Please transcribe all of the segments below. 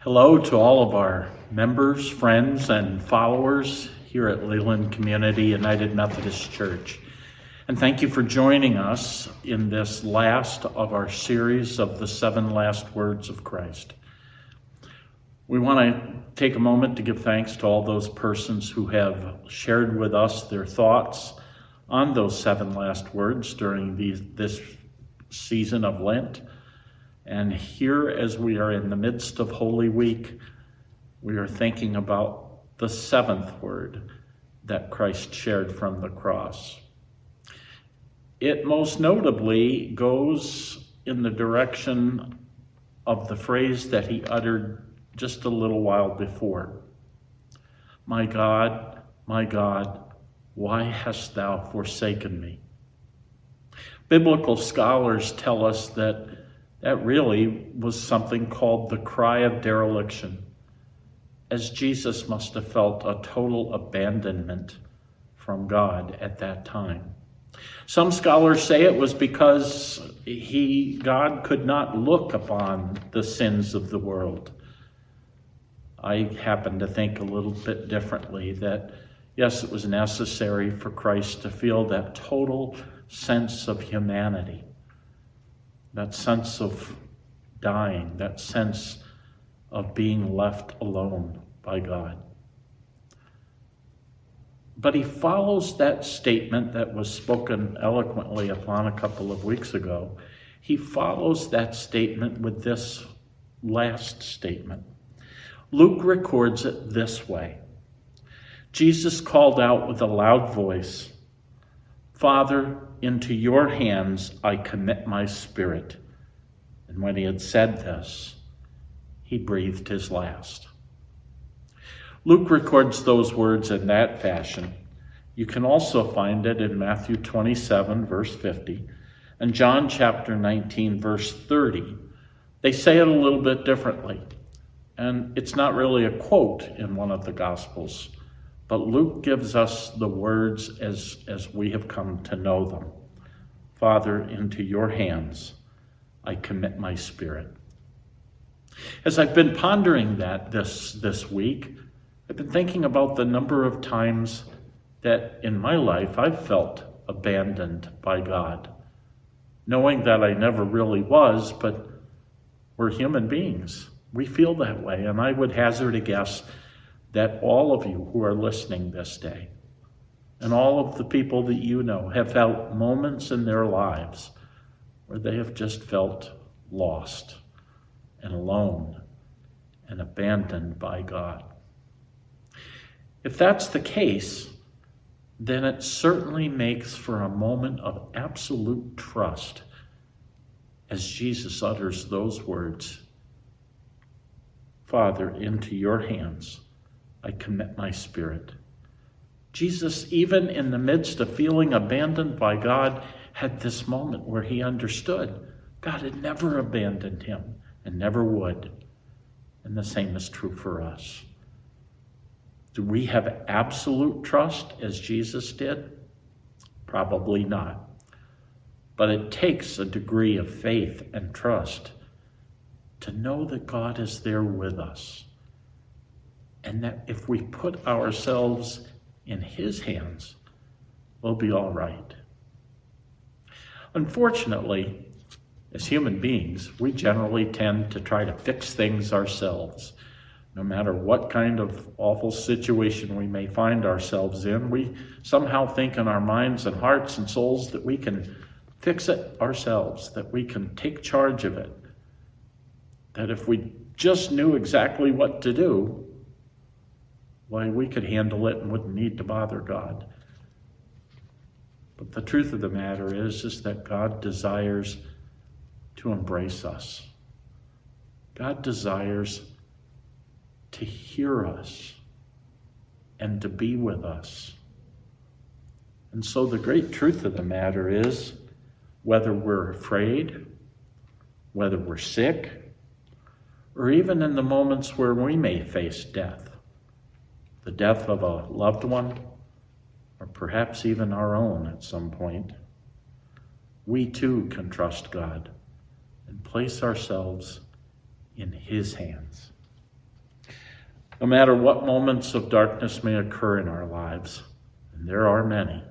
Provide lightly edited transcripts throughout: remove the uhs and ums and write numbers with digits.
Hello to all of our members, friends, and followers here at Leland Community United Methodist Church. And thank you for joining us in this last of our series of the 7 last words of Christ. We want to take a moment to give thanks to all those persons who have shared with us their thoughts on those 7 last words during this season of Lent. And here, as we are in the midst of Holy Week, we are thinking about the 7th word that Christ shared from the cross. It most notably goes in the direction of the phrase that he uttered just a little while before. My God, why hast thou forsaken me? Biblical scholars tell us that really was something called the cry of dereliction, as Jesus must have felt a total abandonment from God at that time. Some scholars say it was because God could not look upon the sins of the world. I happen to think a little bit differently, that yes, it was necessary for Christ to feel that total sense of humanity, that sense of dying, that sense of being left alone by God. But he follows that statement that was spoken eloquently upon a couple of weeks ago. He follows that statement with this last statement. Luke records it this way. Jesus called out with a loud voice, Father, into your hands I commit my spirit. And when he had said this, he breathed his last. Luke records those words in that fashion. You can also find it in Matthew 27, verse 50, and John chapter 19, verse 30. They say it a little bit differently, and it's not really a quote in one of the Gospels, but Luke gives us the words as we have come to know them. Father, into your hands I commit my spirit. As I've been pondering that this week, I've been thinking about the number of times that in my life I've felt abandoned by God, knowing that I never really was, but we're human beings. We feel that way, and I would hazard a guess that all of you who are listening this day, and all of the people that you know, have felt moments in their lives where they have just felt lost and alone and abandoned by God. If that's the case, then it certainly makes for a moment of absolute trust as Jesus utters those words, Father, into your hands I commit my spirit. Jesus, even in the midst of feeling abandoned by God, had this moment where he understood God had never abandoned him and never would. And the same is true for us. Do we have absolute trust as Jesus did? Probably not. But it takes a degree of faith and trust to know that God is there with us, and that if we put ourselves in his hands, we'll be all right. Unfortunately, as human beings, we generally tend to try to fix things ourselves. No matter what kind of awful situation we may find ourselves in, we somehow think in our minds and hearts and souls that we can fix it ourselves, that we can take charge of it, that if we just knew exactly what to do, why, we could handle it and wouldn't need to bother God. But the truth of the matter is that God desires to embrace us. God desires to hear us and to be with us. And so the great truth of the matter is, whether we're afraid, whether we're sick, or even in the moments where we may face death, the death of a loved one, or perhaps even our own at some point, we too can trust God and place ourselves in his hands. No matter what moments of darkness may occur in our lives, and there are many,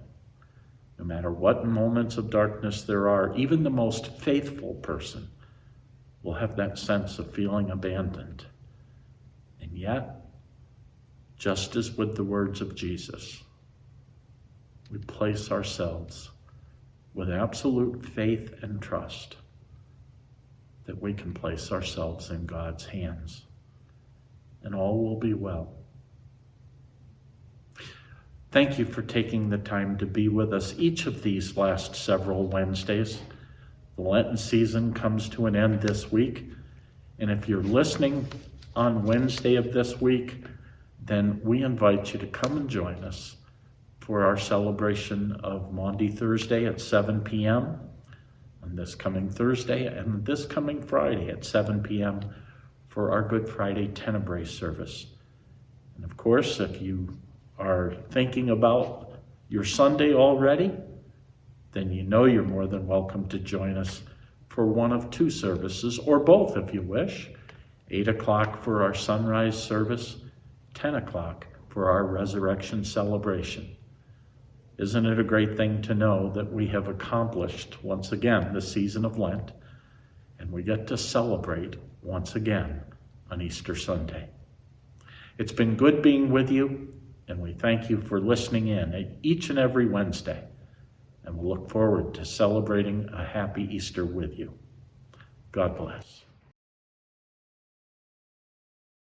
no matter what moments of darkness there are, even the most faithful person will have that sense of feeling abandoned. And yet, just as with the words of Jesus, we place ourselves with absolute faith and trust that we can place ourselves in God's hands, and all will be well. Thank you for taking the time to be with us each of these last several Wednesdays. The Lenten season comes to an end this week, and if you're listening on Wednesday of this week, then we invite you to come and join us for our celebration of Maundy Thursday at 7 p.m. on this coming Thursday, and this coming Friday at 7 p.m. for our Good Friday Tenebrae service. And of course, if you are thinking about your Sunday already, then you know you're more than welcome to join us for one of two services, or both if you wish. 8 o'clock for our sunrise service, 10 o'clock for our resurrection celebration. Isn't it a great thing to know that we have accomplished once again the season of Lent, and we get to celebrate once again on Easter Sunday? It's been good being with you, and we thank you for listening in each and every Wednesday, and we'll look forward to celebrating a happy Easter with you. God bless.